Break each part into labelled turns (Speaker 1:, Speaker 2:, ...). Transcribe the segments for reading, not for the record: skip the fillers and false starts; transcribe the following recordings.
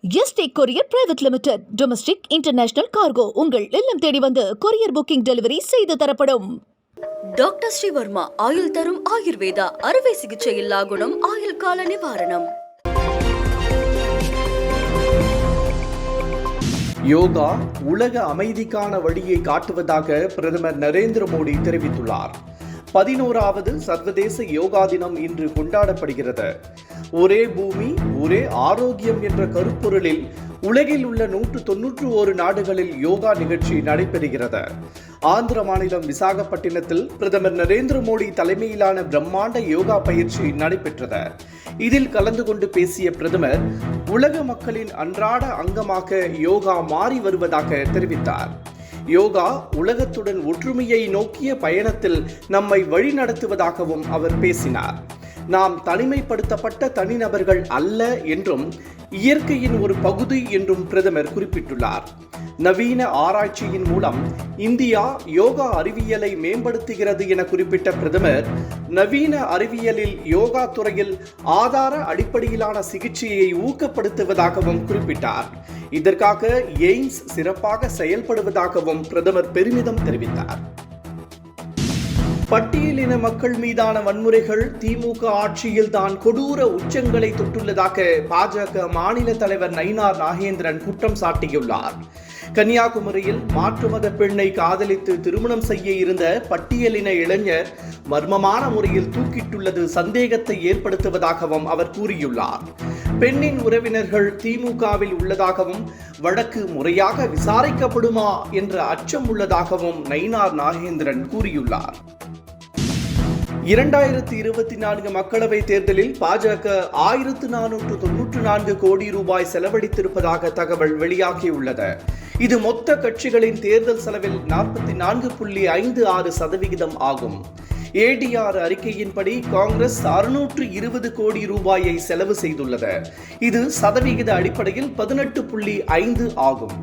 Speaker 1: Yesterday courier private limited. Domestic international cargo உங்கள் இல்லம் தேடி வந்து கொரியர் புக்கிங் டெலிவரி செய்து தரப்படும்.
Speaker 2: டாக்டர் ஸ்ரீவர்மா ஆயுள் தரும் ஆயுர்வேதா அறுவை சிகிச்சை இல்லா குணம் ஆயுள் கால நிவாரணம்.
Speaker 3: யோகா உலக அமைதிக்கான வழியை காட்டுவதாக பிரதமர் நரேந்திர மோடி தெரிவித்துள்ளார். 11வது சர்வதேச யோகா தினம் இன்று கொண்டாடப்படுகிறது. ஒரே பூமி ஒரே ஆரோக்கியம் என்ற கருப்பொருளில் உலகில் உள்ள 191 நாடுகளில் யோகா நிகழ்ச்சி நடைபெறுகிறது. ஆந்திர மாநிலம் விசாகப்பட்டினத்தில் பிரதமர் நரேந்திர மோடி தலைமையிலான பிரம்மாண்ட யோகா பயிற்சி நடைபெற்றது. இதில் கலந்து கொண்டு பேசிய பிரதமர், உலக மக்களின் அன்றாட அங்கமாக யோகா மாறி வருவதாக தெரிவித்தார். யோகா உலகத்துடன் ஒற்றுமையை நோக்கிய பயணத்தில் நம்மை வழிநடத்துவதாகவும் அவர் பேசினார். நாம் தனிமைப்படுத்தப்பட்ட தனிநபர்கள் அல்ல என்றும் இயற்கையின் ஒரு பகுதி என்றும் பிரதமர் குறிப்பிட்டுள்ளார். நவீன ஆராய்ச்சியின் மூலம் இந்தியா யோகா அறிவியலை மேம்படுத்துகிறது என குறிப்பிட்ட பிரதமர், நவீன அறிவியலில் யோகா துறையில் ஆதார அடிப்படையிலான சிகிச்சையை ஊக்கப்படுத்துவதாகவும் குறிப்பிட்டார். இதற்காக எய்ம்ஸ் சிறப்பாக செயல்படுவதாகவும் பிரதமர் பெருமிதம் தெரிவித்தார். பட்டியலின மக்கள் மீதான வன்முறைகள் திமுக ஆட்சியில் தான் கொடூர உச்சங்களை தொட்டுள்ளதாக பாஜக மாநில தலைவர் நயினார் நாகேந்திரன் குற்றம் சாட்டியுள்ளார். கன்னியாகுமரியில் மாற்று மத பெண்ணை காதலித்து திருமணம் செய்ய இருந்த பட்டியலின இளைஞர் மர்மமான முறையில் தூக்கிட்டுள்ளது சந்தேகத்தை ஏற்படுத்துவதாகவும் அவர் கூறியுள்ளார். பெண்ணின் உறவினர்கள் திமுகவில் உள்ளதாகவும் வழக்கு முறையாக விசாரிக்கப்படுமா என்ற அச்சம் உள்ளதாகவும் நயினார் நாகேந்திரன் கூறியுள்ளார். 2024 மக்களவை தேர்தலில் பாஜக 1494 கோடி ரூபாய் செலவழித்திருப்பதாக தகவல் வெளியாகியுள்ளது. இது மொத்த கட்சிகளின் தேர்தல் செலவில் 44.56% ஆகும். ஏடிஆர் அறிக்கையின்படி காங்கிரஸ் 620 கோடி ரூபாயை செலவு செய்துள்ளது. இது சதவிகித அடிப்படையில் 18.5 ஆகும்.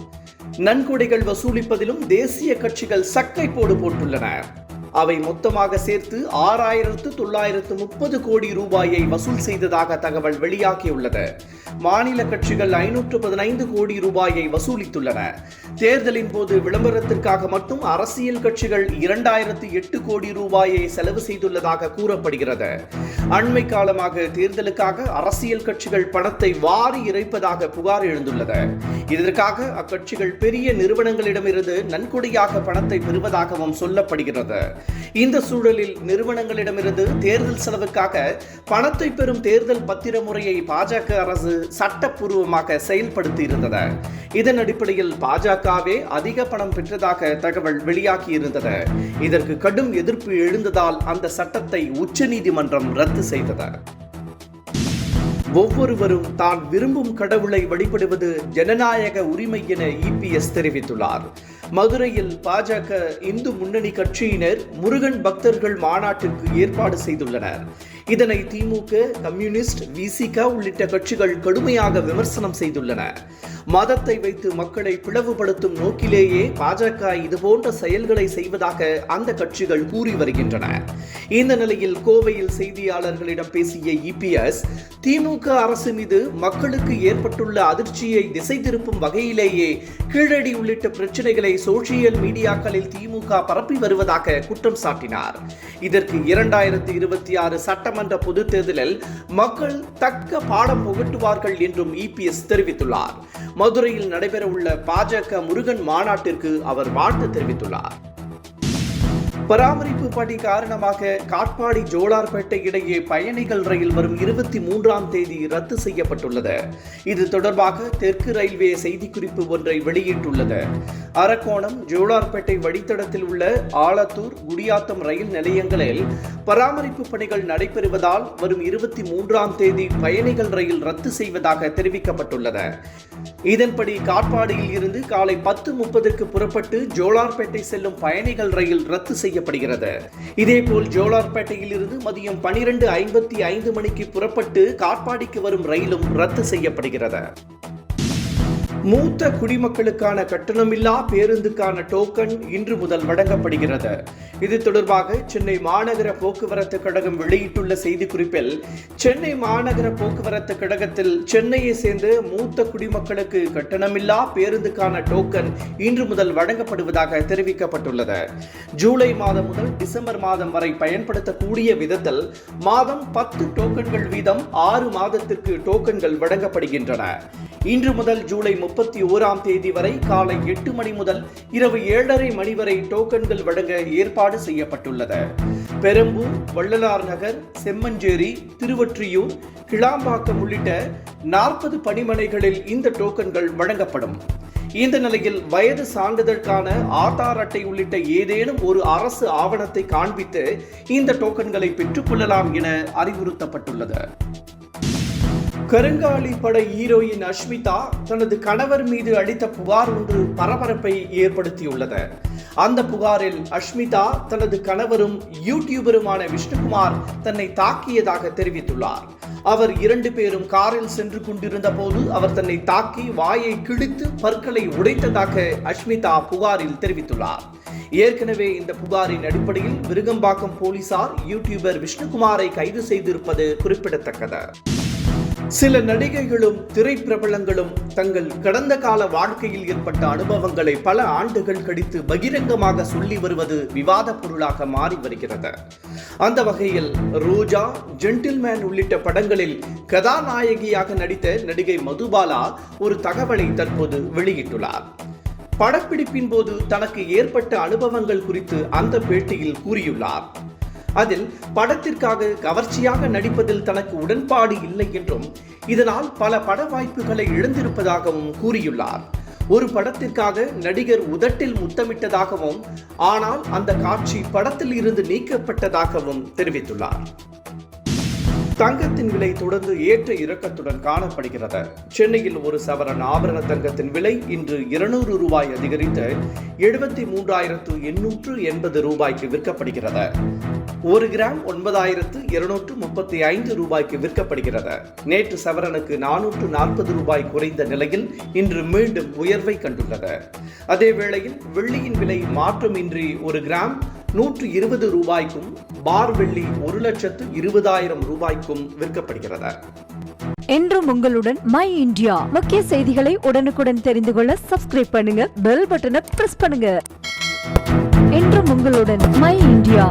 Speaker 3: நன்கொடைகள் வசூலிப்பதிலும் தேசிய கட்சிகள் சக்கை போடு போட்டுள்ளன. அவை மொத்தமாக சேர்த்து 6,930 கோடி ரூபாயை வசூல் செய்ததாக தகவல் வெளியாகியுள்ளது. மாநில கட்சிகள் 515 கோடி ரூபாயை வசூலித்துள்ளன. தேர்தலின் போது விளம்பரத்திற்காக மட்டும் அரசியல் கட்சிகள் 2008 கோடி ரூபாயை செலவு செய்துள்ளதாக கூறப்படுகிறது. அண்மை காலமாக தேர்தலுக்காக அரசியல் கட்சிகள் பணத்தை வாரி இறைப்பதாக புகார் எழுந்துள்ளது. இதற்காக அக்கட்சிகள் பெரிய நிறுவனங்களிடமிருந்து நன்கொடையாக பணத்தை பெறுவதாகவும் சொல்லப்படுகிறது. இந்த சூழலில் நிறுவனங்களிடமிருந்து தேர்தல் செலவுக்காக பணத்தை பெறும் தேர்தல் பத்திர முறையை பாஜக அரசு சட்டப்பூர்வமாக செயல்படுத்தி இருந்தது. இதன் அடிப்படையில் பாஜகவே அதிக பணம் பெற்றதாக தகவல் வெளியாகியிருந்தது. இதற்கு கடும் எதிர்ப்பு எழுந்ததால் அந்த சட்டத்தை உச்சநீதிமன்றம் ரத்து செய்தது. ஒவ்வொருவரும் தான் விரும்பும் கடவுளை வழிபடுவது ஜனநாயக உரிமை என இபிஎஸ் தெரிவித்துள்ளார். மதுரையில் பாஜக இந்து முன்னணி கட்சியினர் முருகன் பக்தர்கள் மாநாட்டிற்கு ஏற்பாடு செய்துள்ளனர். இதனை திமுக, கம்யூனிஸ்ட், விசிக உள்ளிட்ட கட்சிகள் கடுமையாக விமர்சனம் செய்துள்ளன. மதத்தை வைத்து மக்களை பிளவுபடுத்தும் நோக்கிலேயே பாஜக இதுபோன்ற செயல்களை செய்வதாக அந்த கட்சிகள் கூறி வருகின்றன. இந்த நிலையில் கோவையில் செய்தியாளர்களிடம் பேசிய இபிஎஸ், திமுக அரசு மீது மக்களுக்கு ஏற்பட்டுள்ள அதிர்ச்சியை திசை திருப்பும் வகையிலேயே கீழடி உள்ளிட்ட பிரச்சனைகளை சோசியல் மீடியாக்களில் திமுக பரப்பி வருவதாக குற்றம் சாட்டினார். இதற்கு 2026 சட்டமன்ற பொதுத் தேர்தலில் மக்கள் தக்க பாடம் புகட்டுவார்கள் என்றும் இபிஎஸ் தெரிவித்துள்ளார். மதுரையில் நடைபெறவுள்ள பாஜக முருகன் மாநாட்டிற்கு அவர் வாழ்த்து தெரிவித்துள்ளார். பராமரிப்பு பணி காரணமாக காட்பாடி ஜோலார்பேட்டை இடையே பயணிகள் ரயில் வரும் 23ஆம் தேதி ரத்து செய்யப்பட்டுள்ளது. இது தொடர்பாக தெற்கு ரயில்வே செய்திக்குறிப்பு ஒன்றை வெளியிட்டுள்ளது. அரக்கோணம் ஜோலார்பேட்டை வழித்தடத்தில் உள்ள ஆலத்தூர், குடியாத்தம் ரயில் நிலையங்களில் பராமரிப்பு பணிகள் நடைபெறுவதால் வரும் 23ஆம் தேதி பயணிகள் ரயில் ரத்து செய்வதாக தெரிவிக்கப்பட்டுள்ளது. இதன்படி காட்பாடியில் இருந்து காலை 10:30க்கு புறப்பட்டு ஜோலார்பேட்டை செல்லும் பயணிகள் ரயில் ரத்து செய்யப்படுகிறது. இதேபோல் ஜோலார்பேட்டையில் இருந்து மதியம் 12:55 மணிக்கு புறப்பட்டு காட்பாடிக்கு வரும் ரயிலும் ரத்து செய்யப்படுகிறது. மூத்த குடிமக்களுக்கான கட்டணமில்லா பேருந்துக்கான டோக்கன் இன்று முதல் வழங்கப்படுகிறது. இது தொடர்பாக சென்னை மாநகர போக்குவரத்து கழகம் வெளியிட்டுள்ள செய்திக்குறிப்பில், சென்னை மாநகர போக்குவரத்து கழகத்தில் சென்னையை சேர்ந்த மூத்த குடிமக்களுக்கு கட்டணமில்லா பேருந்துக்கான டோக்கன் இன்று முதல் வழங்கப்படுவதாக தெரிவிக்கப்பட்டுள்ளது. ஜூலை மாதம் முதல் டிசம்பர் மாதம் வரை பயன்படுத்தக்கூடிய விதத்தில் மாதம் 10 டோக்கன்கள் வீதம் 6 மாதத்திற்கு டோக்கன்கள் வழங்கப்படுகின்றன. இன்று முதல் ஜூலை 31ஆம் தேதி வரை காலை 8 மணி முதல் இரவு 7:30 மணி வரை டோக்கன்கள் வழங்க ஏற்பாடு செய்யப்பட்டுள்ளது. பெரம்பூர், வள்ளலார் நகர், செம்மஞ்சேரி, திருவொற்றியூர், கிளாம்பாக்கம் உள்ளிட்ட 40 பணிமனைகளில் இந்த டோக்கன்கள் வழங்கப்படும். இந்த நிலையில் வயது சான்றிதழுக்கான ஆதார் அட்டை உள்ளிட்ட ஏதேனும் ஒரு அரசு ஆவணத்தை காண்பித்து இந்த டோக்கன்களை பெற்றுக்கொள்ளலாம் என அறிவுறுத்தப்பட்டுள்ளது. கருங்காலி பட ஹீரோயின் அஷ்மிதா தனது கணவர் மீது அளித்த புகார் ஒன்று பரபரப்பை ஏற்படுத்தியுள்ளது. அந்த புகாரில் அஷ்மிதா தனது கணவரும் யூடியூபருமான விஷ்ணுகுமார் தன்னை தாக்கியதாக தெரிவித்துள்ளார். அவர் 2 பேரும் காரில் சென்று கொண்டிருந்த போது அவர் தன்னை தாக்கி வாயை கிழித்து பற்களை உடைத்ததாக அஷ்மிதா புகாரில் தெரிவித்துள்ளார். ஏற்கனவே இந்த புகாரின் அடிப்படையில் விருகம்பாக்கம் போலீசார் யூடியூபர் விஷ்ணுகுமாரை கைது செய்திருப்பது குறிப்பிடத்தக்கது. சில நடிகைகளும் திரைப்பிரபலங்களும் தங்கள் கடந்த கால வாழ்க்கையில் ஏற்பட்ட அனுபவங்களை பல ஆண்டுகள் கழித்து பகிரங்கமாக சொல்லி வருவது விவாத பொருளாக மாறி வருகிறது. அந்த வகையில் ரோஜா, ஜென்டில்மேன் உள்ளிட்ட படங்களில் கதாநாயகியாக நடித்த நடிகை மதுபாலா ஒரு தகவலை தற்போது வெளியிட்டுள்ளார். படப்பிடிப்பின் போது தனக்கு ஏற்பட்ட அனுபவங்கள் குறித்து அந்த பேட்டியில் கூறியுள்ளார். அதில் படத்திற்காக கவர்ச்சியாக நடிப்பதில் தனக்கு உடன்பாடு இல்லை என்றும், இதனால் பல பட வாய்ப்புகளை இழந்திருப்பதாகவும் கூறியுள்ளார். ஒரு படத்திற்காக நடிகர் உதட்டில் முத்தமிட்டதாகவும், ஆனால் அந்த காட்சி படத்தில் இருந்து நீக்கப்பட்டதாகவும் தெரிவித்துள்ளார். தங்கத்தின் விலை தொடர்ந்து ஏற்ற இறக்கத்துடன் காணப்படுகிறது. சென்னையில் ஒரு சவரன் ஆபரண தங்கத்தின் விலை இன்று 200 ரூபாய் அதிகரித்து 73,880 ரூபாய்க்கு விற்கப்படுகிறது. 1 கிராம் 9,235 ரூபாய்க்கு விற்கப்படுகிறது. நேற்று சவரனுக்கு 440 ரூபாய் குறைந்த நிலையில் இன்று மீண்டும் உயர்வை கண்டுள்ளது. அதேவேளையில் வெள்ளியின் விலை மாற்றமின்றி 1 கிராம் 120 ரூபாய்க்கும், பார் வெள்ளி 1,20,000 ரூபாய்க்கும் விற்கப்படுகிறது.
Speaker 4: என்றும் உங்களுடன் மை இந்தியா. முக்கிய செய்திகளை உடனுக்குடன் தெரிந்து கொள்ள சப்ஸ்கிரைப் பண்ணுங்க, பெல் பட்டனை பிரஸ் பண்ணுங்க. என்றும் உங்களுடன் மை இந்தியா.